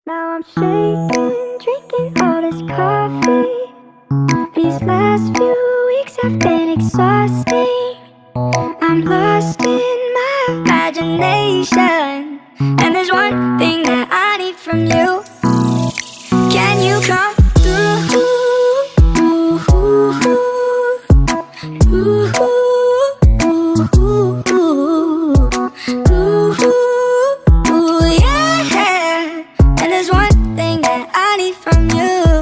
Now I'm shaking, drinking all this coffee. These last few weeks have been exhausting. I'm lost in my imagination, and there's one thing that I need from you. Can you come through? Yeah. And there's one thing that I need from you.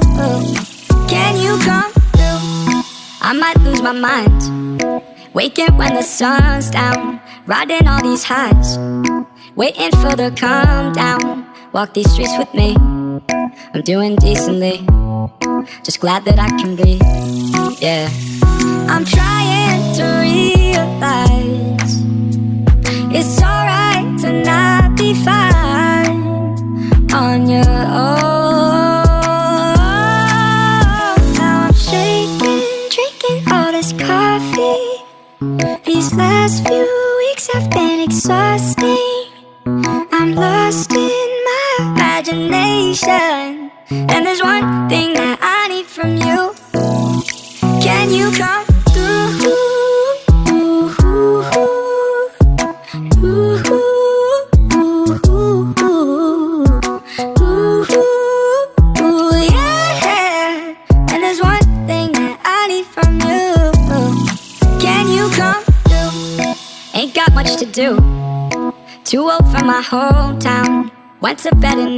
Can you come through? I might lose my mind, waking when the sun's down, riding all these highs, waiting for the calm down. Walk these streets with me, I'm doing decently, just glad that I can breathe. Yeah, I'm trying to realize it's alright to not be fine on your own. Now I'm shaking, drinking all this coffee. These last few weeks have been exhausting. I'm lost in my imagination, and there's one thing that I need from you. Can you come through? Yeah. And there's one thing that I need from you. Can you come through? Ain't got much to do, too old for my hometown. Went to bed and